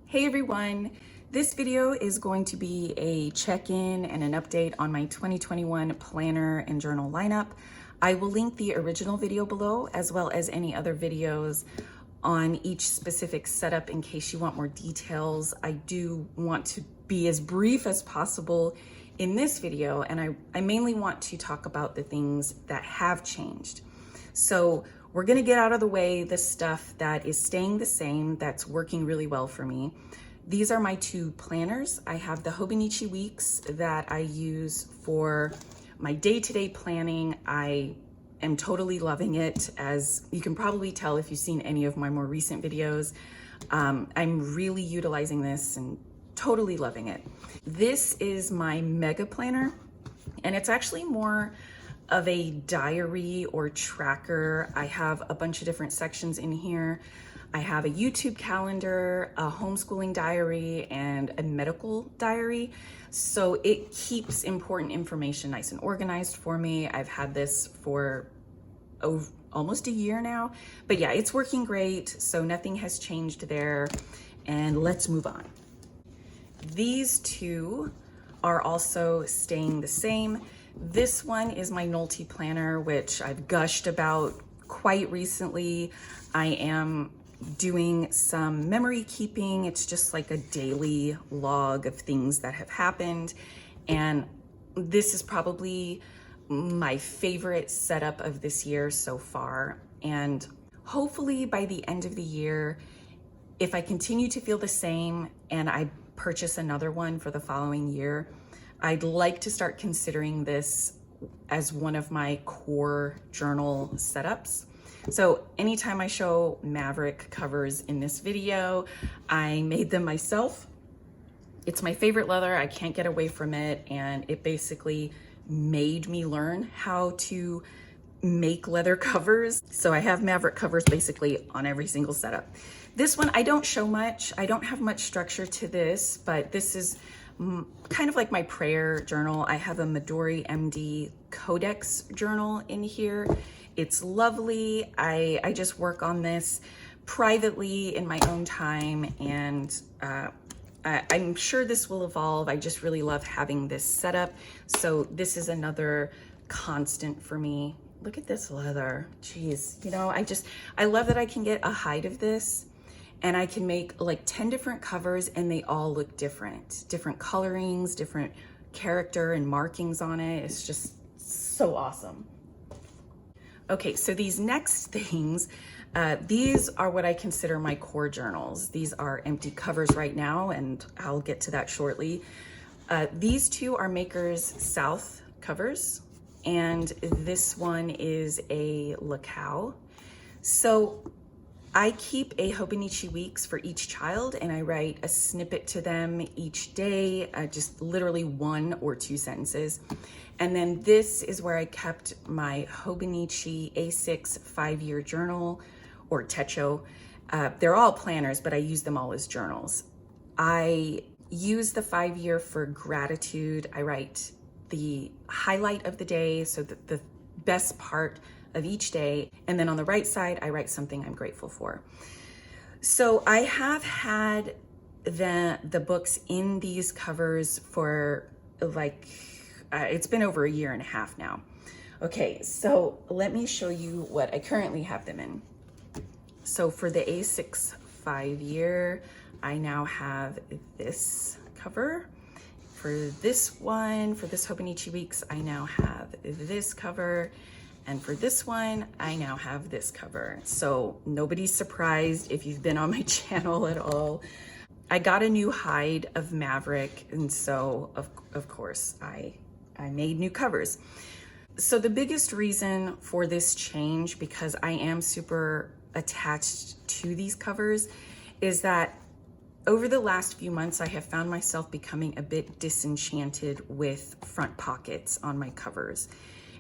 Hey everyone, this video is going to be a check-in and an update on my 2021 planner and journal lineup. I will link the original video below as well as any other videos on each specific setup in case you want more details. I do want to be as brief as possible in this video, and I mainly want to talk about the things that have changed. So we're gonna get out of the way the stuff that is staying the same, that's working really well for me. These are my two planners. I have the Hobonichi weeks that I use for my day-to-day planning. I am totally loving it. As you can probably tell if you've seen any of my more recent videos, I'm really utilizing this and totally loving it. This is my mega planner, and it's actually more of a diary or tracker. I have a bunch of different sections in here. I have a YouTube calendar, a homeschooling diary, and a medical diary. So it keeps important information nice and organized for me. I've had this for almost a year now, but yeah, it's working great. So nothing has changed there. And let's move on. These two are also staying the same. This one is my Nolty Planner, which I've gushed about quite recently. I am doing some memory keeping. It's just like a daily log of things that have happened. And this is probably my favorite setup of this year so far. And hopefully by the end of the year, if I continue to feel the same and I purchase another one for the following year, I'd like to start considering this as one of my core journal setups. So anytime I show Maverick covers in this video, I made them myself. It's my favorite leather. I can't get away from it. And it basically made me learn how to make leather covers. So I have Maverick covers basically on every single setup. This one, I don't show much. I don't have much structure to this, but this is kind of like my prayer journal. I have a Midori MD Codex journal in here. It's lovely. I just work on this privately in my own time, and I'm sure this will evolve. I just really love having this setup. So this is another constant for me. Look at this leather. Jeez, you know, I love that I can get a hide of this and I can make like 10 different covers and they all look different. Different colorings, different character and markings on it. It's just so awesome. Okay, so these next things, these are what I consider my core journals. These are empty covers right now, and I'll get to that shortly. These two are Maker's South covers, and this one is a Lacao. So I keep a Hobonichi weeks for each child, and I write a snippet to them each day, just literally 1 or 2 sentences. And then this is where I kept my Hobonichi A6 5-year journal, or Techo. They're all planners, but I use them all as journals. I use the 5-year for gratitude. I write the highlight of the day, so the best part of each day. And then on the right side, I write something I'm grateful for. So I have had the books in these covers for like, it's been over a year and a half now. Okay, so let me show you what I currently have them in. So for the A6 5-year, I now have this cover. For this one, for this Hobonichi weeks, I now have this cover. And for this one, I now have this cover. So nobody's surprised if you've been on my channel at all. I got a new hide of Maverick, and so of course I made new covers. So the biggest reason for this change, because I am super attached to these covers, is that over the last few months, I have found myself becoming a bit disenchanted with front pockets on my covers.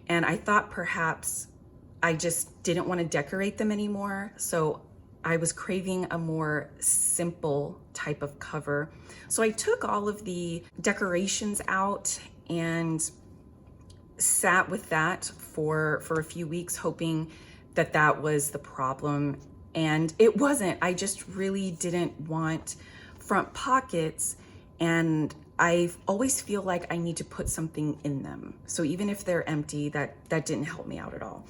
And I thought perhaps I just didn't want to decorate them anymore. So I was craving a more simple type of cover. So I took all of the decorations out and sat with that for a few weeks, hoping that that was the problem. And it wasn't. I just really didn't want front pockets, and I always feel like I need to put something in them. So even if they're empty, that didn't help me out at all.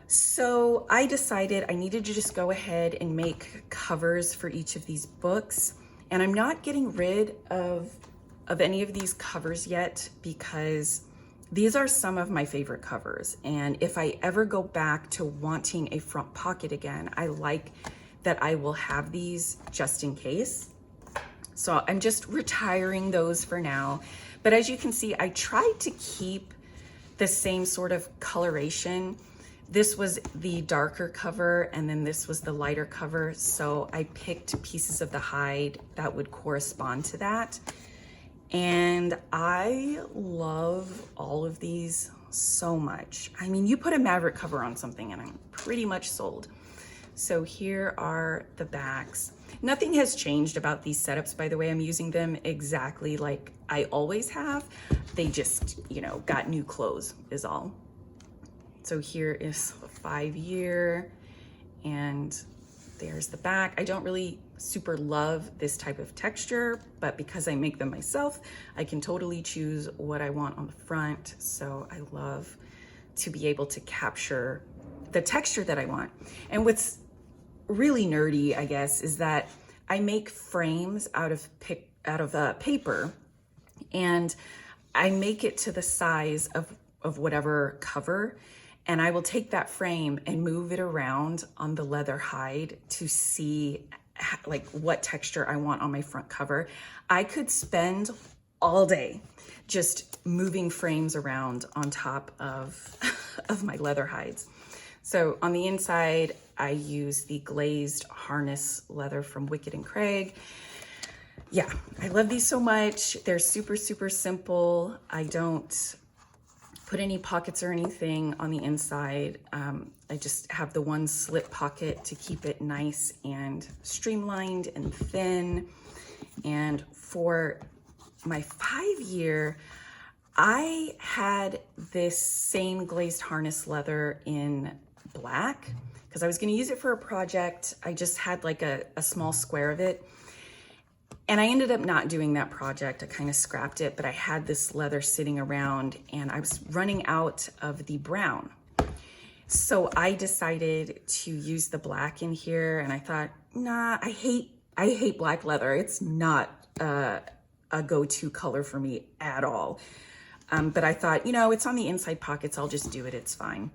So I decided I needed to just go ahead and make covers for each of these books. And I'm not getting rid of any of these covers yet, because these are some of my favorite covers. And if I ever go back to wanting a front pocket again, I like that I will have these just in case. So I'm just retiring those for now. But as you can see, I tried to keep the same sort of coloration. This was the darker cover, and then this was the lighter cover. So I picked pieces of the hide that would correspond to that. And I love all of these so much. I mean, you put a Maverick cover on something and I'm pretty much sold. So here are the backs. Nothing has changed about these setups, by the way. I'm using them exactly like I always have. They just, you know, got new clothes is all. So here is a 5-year, and there's the back. I don't really super love this type of texture, but because I make them myself, I can totally choose what I want on the front. So I love to be able to capture the texture that I want. And what's really nerdy, I guess, is that I make frames out of paper, and I make it to the size of whatever cover, and I will take that frame and move it around on the leather hide to see like what texture I want on my front cover. I could spend all day just moving frames around on top of my leather hides. So on the inside, I use the glazed harness leather from Wicked and Craig. Yeah, I love these so much. They're super, super simple. I don't put any pockets or anything on the inside. I just have the one slip pocket to keep it nice and streamlined and thin. And for my 5-year, I had this same glazed harness leather in black because I was going to use it for a project. I just had like a small square of it, and I ended up not doing that project. I kind of scrapped it, but I had this leather sitting around and I was running out of the brown. So I decided to use the black in here, and I thought, nah, I hate black leather. It's not a go-to color for me at all. But I thought, you know, it's on the inside pockets. I'll just do it. It's fine.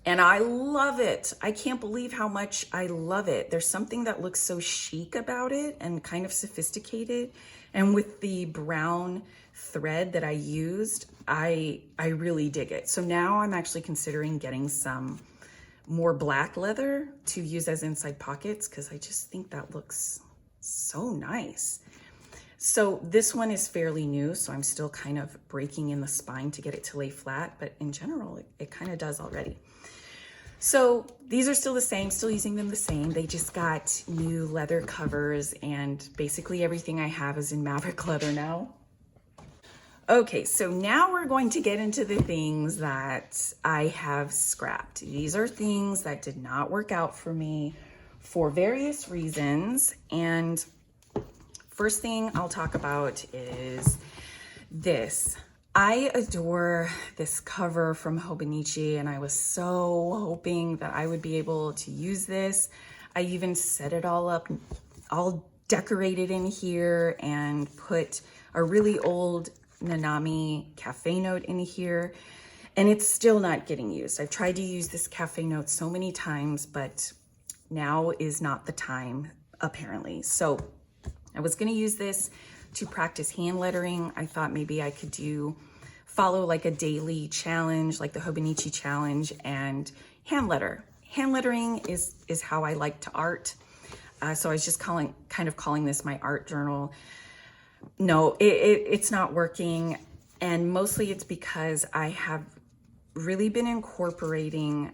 And I love it. I can't believe how much I love it. There's something that looks so chic about it and kind of sophisticated. And with the brown thread that I used, I really dig it. So now I'm actually considering getting some more black leather to use as inside pockets because I just think that looks so nice. So this one is fairly new, so I'm still kind of breaking in the spine to get it to lay flat, but in general, it kind of does already. So these are still the same, still using them the same. They just got new leather covers, and basically everything I have is in Maverick leather now. Okay, so now we're going to get into the things that I have scrapped. These are things that did not work out for me for various reasons, and first thing I'll talk about is this. I adore this cover from Hobonichi, and I was so hoping that I would be able to use this. I even set it all up, all decorated in here, and put a really old Nanami cafe note in here, and it's still not getting used. I've tried to use this cafe note so many times, but now is not the time, apparently. So I was going to use this to practice hand lettering. I thought maybe I could follow like a daily challenge, like the Hobonichi challenge, and hand letter. Hand lettering is how I like to art. So I was just kind of calling this my art journal. No, it's not working. And mostly it's because I have really been incorporating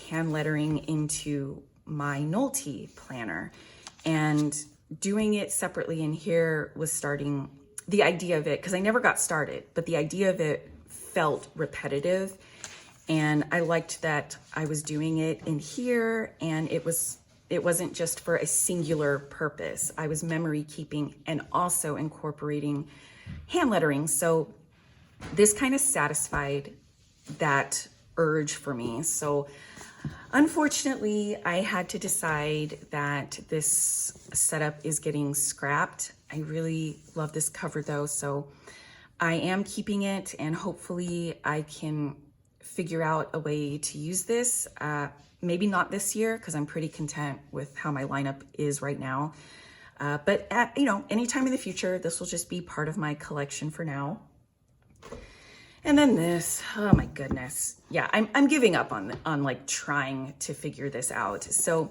hand lettering into my Nolty planner, and doing it separately in here was starting, the idea of it, because I never got started, but the idea of it felt repetitive, and I liked that I was doing it in here, and it was it wasn't just for a singular purpose. I was memory keeping and also incorporating hand lettering. So this kind of satisfied that urge for me. So unfortunately, I had to decide that this setup is getting scrapped. I really love this cover though, so I am keeping it, and hopefully I can figure out a way to use this. Maybe not this year, because I'm pretty content with how my lineup is right now. But at, anytime in the future, this will just be part of my collection for now. And then this, oh my goodness. Yeah, I'm giving up on like trying to figure this out. So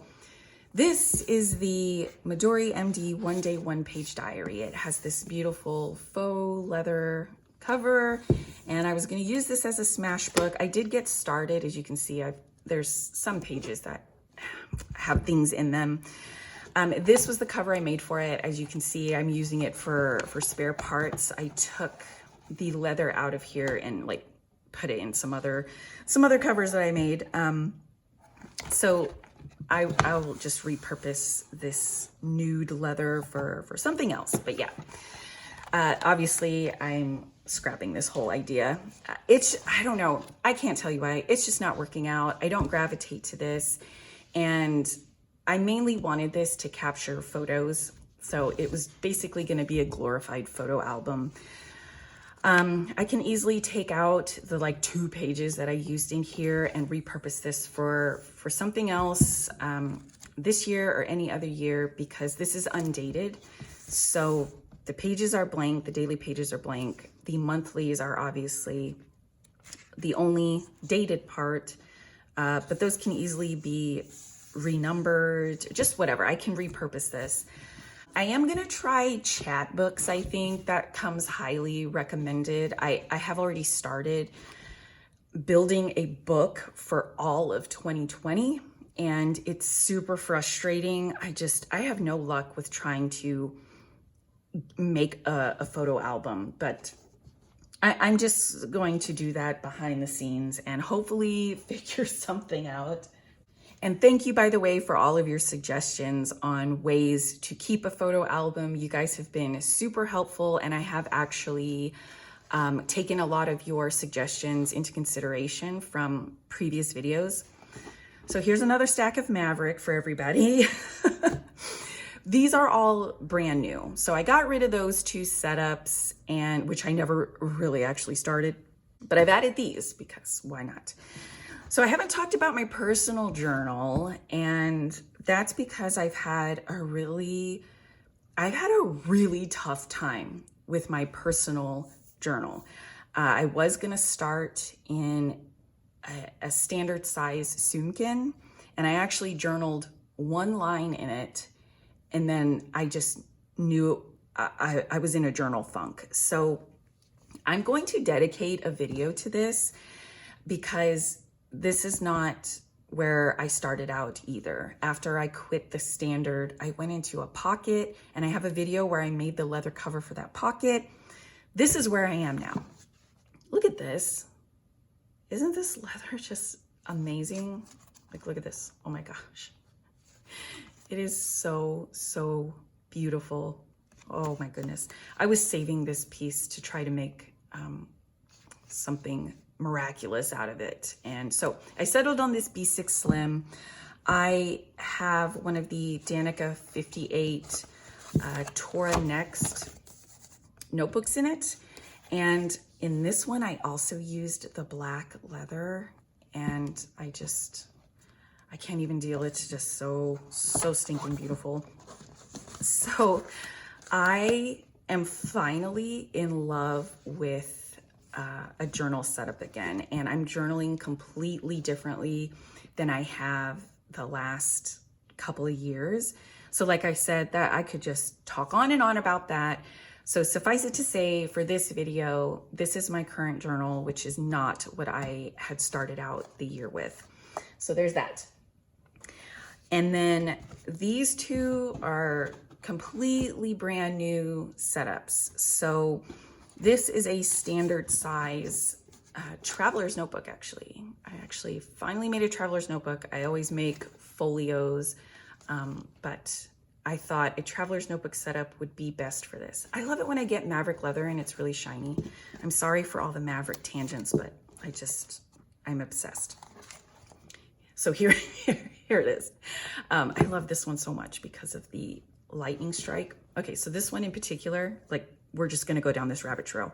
this is the Midori MD One Day One Page Diary. It has this beautiful faux leather cover, and I was going to use this as a smash book. I did get started. As you can see, there's some pages that have things in them. This was the cover I made for it. As you can see, I'm using it for spare parts. I took the leather out of here and like put it in some other covers that I made. So I will just repurpose this nude leather for something else. But yeah, obviously I'm scrapping this whole idea. I don't know. I can't tell you why. It's just not working out. I don't gravitate to this. And I mainly wanted this to capture photos. So it was basically going to be a glorified photo album. I can easily take out the like 2 pages that I used in here and repurpose this for something else this year or any other year, because this is undated. So the pages are blank, the daily pages are blank. The monthlies are obviously the only dated part, but those can easily be renumbered, just whatever. I can repurpose this. I am gonna try chat books. I think that comes highly recommended. I have already started building a book for all of 2020, and it's super frustrating. I have no luck with trying to make a photo album, but I'm just going to do that behind the scenes and hopefully figure something out. And thank you, by the way, for all of your suggestions on ways to keep a photo album. You guys have been super helpful, and I have actually taken a lot of your suggestions into consideration from previous videos. So here's another stack of Maverick for everybody. These are all brand new. So I got rid of those 2 setups, which I never really actually started, but I've added these because why not? So I haven't talked about my personal journal, and that's because I've had a really tough time with my personal journal. I was gonna start in a standard size Soonkin, and I actually journaled 1 line in it, and then I just knew I was in a journal funk. So I'm going to dedicate a video to this, because this is not where I started out either. After I quit the standard, I went into a pocket, and I have a video where I made the leather cover for that pocket. This is where I am now. Look at this. Isn't this leather just amazing? Like, look at this. Oh my gosh. It is so, so beautiful. Oh my goodness. I was saving this piece to try to make something miraculous out of it. And so I settled on this B6 Slim. I have one of the Danica 58 Tora-Next notebooks in it. And in this one, I also used the black leather, and I can't even deal. It's just so stinking beautiful. So I am finally in love with a journal setup again, and I'm journaling completely differently than I have the last couple of years. So like I said, that I could just talk on and on about that. So suffice it to say, for this video, this is my current journal, which is not what I had started out the year with. So there's that. And then these 2 are completely brand new setups. So this is a standard size traveler's notebook, actually. I actually finally made a traveler's notebook. I always make folios. but I thought a traveler's notebook setup would be best for this. I love it when I get Maverick leather and it's really shiny. I'm sorry for all the Maverick tangents, but I'm obsessed. So here it is. I love this one so much because of the lightning strike. Okay, so this one in particular, like we're just gonna go down this rabbit trail.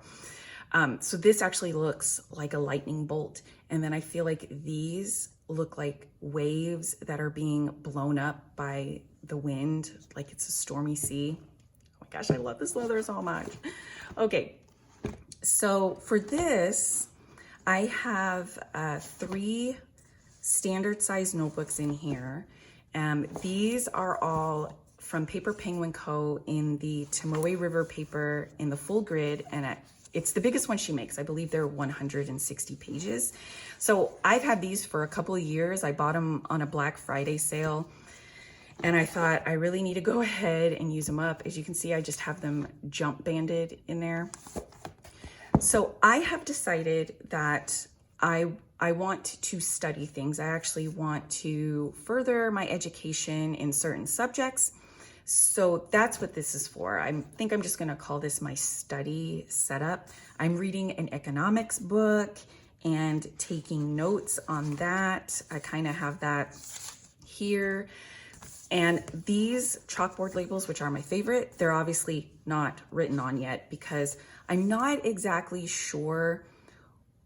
So this actually looks like a lightning bolt. And then I feel like these look like waves that are being blown up by the wind, like it's a stormy sea. Oh my gosh, I love this leather so much. Okay, so for this, I have 3 standard size notebooks in here. These are all from Paper Penguin Co. in the Tomoe River paper in the full grid, and it's the biggest one she makes. I believe they're 160 pages. So I've had these for a couple of years. I bought them on a Black Friday sale, and I thought I really need to go ahead and use them up. As you can see, I just have them jump banded in there. So I have decided that I want to study things. I actually want to further my education in certain subjects. So that's what this is for. I think I'm just gonna call this my study setup. I'm reading an economics book and taking notes on that. I kind of have that here. And these chalkboard labels, which are my favorite, they're obviously not written on yet because I'm not exactly sure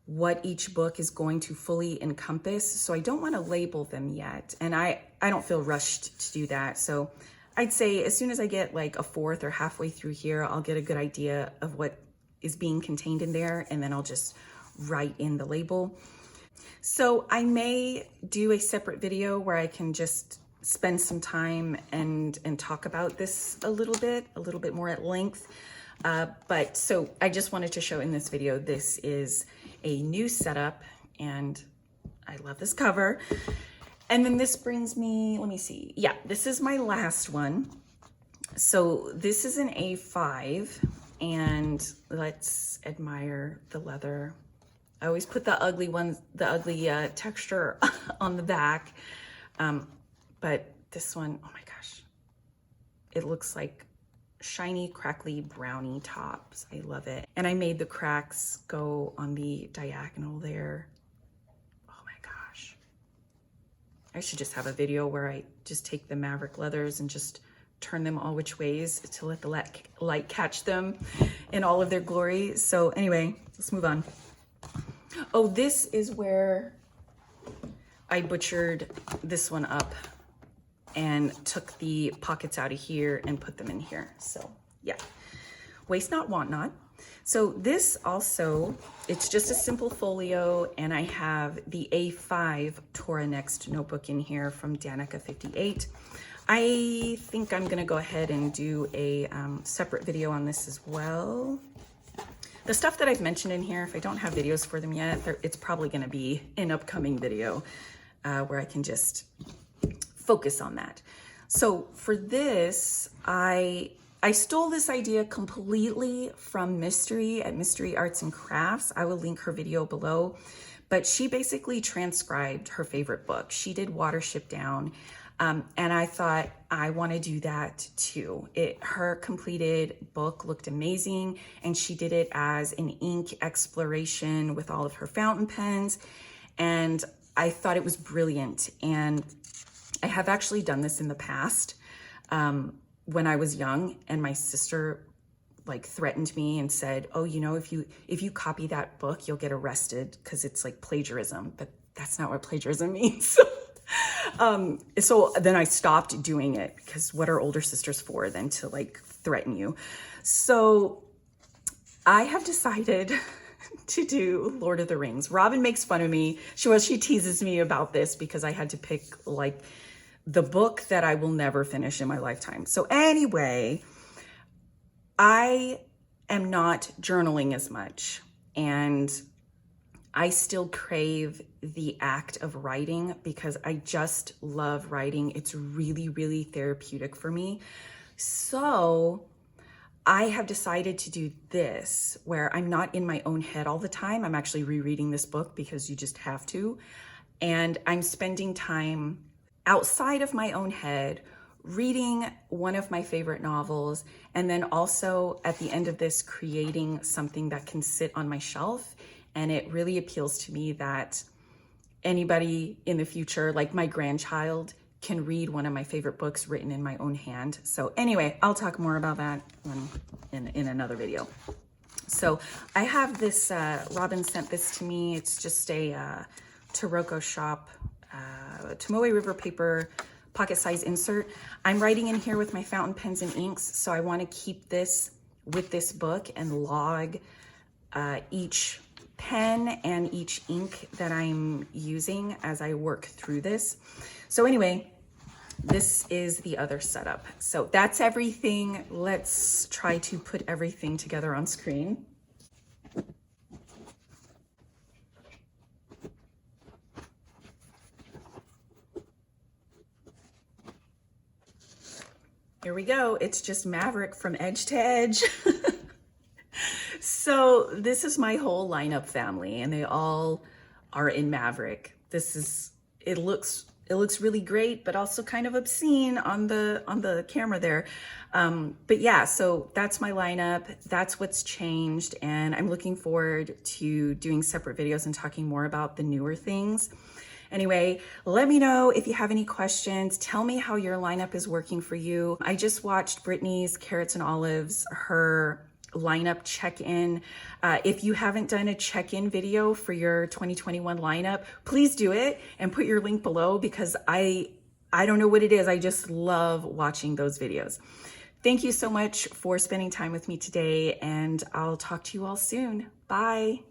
what each book is going to fully encompass. So I don't want to label them yet. And I don't feel rushed to do that. So I'd say as soon as I get like a fourth or halfway through here, I'll get a good idea of what is being contained in there. And then I'll just write in the label. So I may do a separate video where I can just spend some time and talk about this a little bit more at length. But so I just wanted to show in this video, this is a new setup and I love this cover. And then this brings me, let me see. Yeah, this is my last one. So this is an A5 and let's admire the leather. I always put the ugly ones, the ugly texture on the back. But this one, oh my gosh, it looks like shiny, crackly, brownie tops. I love it. And I made the cracks go on the diagonal there. Oh my gosh. I should just have a video where I just take the Maverick leathers and just turn them all which ways to let the light catch them in all of their glory. So anyway, let's move on. Oh, this is where I butchered this one up and took the pockets out of here and put them in here. So yeah, waste not, want not. So this also, it's just a simple folio and I have the A5 Tora-Next notebook in here from Danica 58. I think I'm gonna go ahead and do a separate video on this as well. The stuff that I've mentioned in here, if I don't have videos for them yet, it's probably gonna be an upcoming video where I can just focus on that. So for this, I stole this idea completely from Mystery at Mystery Arts and Crafts. I will link her video below, but she basically transcribed her favorite book. She did Watership down, and I thought I want to do that too. Her completed book looked amazing, and she did it as an ink exploration with all of her fountain pens, and I thought it was brilliant. And I have actually done this in the past when I was young, and my sister like threatened me and said, oh, you know, if you copy that book, you'll get arrested because it's like plagiarism, but that's not what plagiarism means. So then I stopped doing it because what are older sisters for than to like threaten you? So I have decided to do Lord of the Rings. Robin makes fun of me. She teases me about this because I had to pick like the book that I will never finish in my lifetime. So anyway, I am not journaling as much and I still crave the act of writing because I just love writing. It's really, really therapeutic for me. So I have decided to do this where I'm not in my own head all the time. I'm actually rereading this book because you just have to. And I'm spending time outside of my own head reading one of my favorite novels, and then also at the end of this, creating something that can sit on my shelf. And it really appeals to me that anybody in the future, like my grandchild, can read one of my favorite books written in my own hand. So anyway, I'll talk more about that in another video. So I have this, Robin sent this to me. It's just a Taroko Shop Tomoe River paper pocket size insert. I'm writing in here with my fountain pens and inks, so I want to keep this with this book and log each pen and each ink that I'm using as I work through this. So anyway, this is the other setup. So that's everything. Let's try to put everything together on screen. Here we go. It's just Maverick from edge to edge. So this is my whole lineup family, and they all are in Maverick. It looks really great, but also kind of obscene on the camera there. But yeah, so that's my lineup. That's what's changed, and I'm looking forward to doing separate videos and talking more about the newer things. Anyway, let me know if you have any questions. Tell me how your lineup is working for you. I just watched Brittany's Carrots and Olives, her lineup check-in. If you haven't done a check-in video for your 2021 lineup, please do it and put your link below, because I don't know what it is. I just love watching those videos. Thank you so much for spending time with me today, and I'll talk to you all soon. Bye.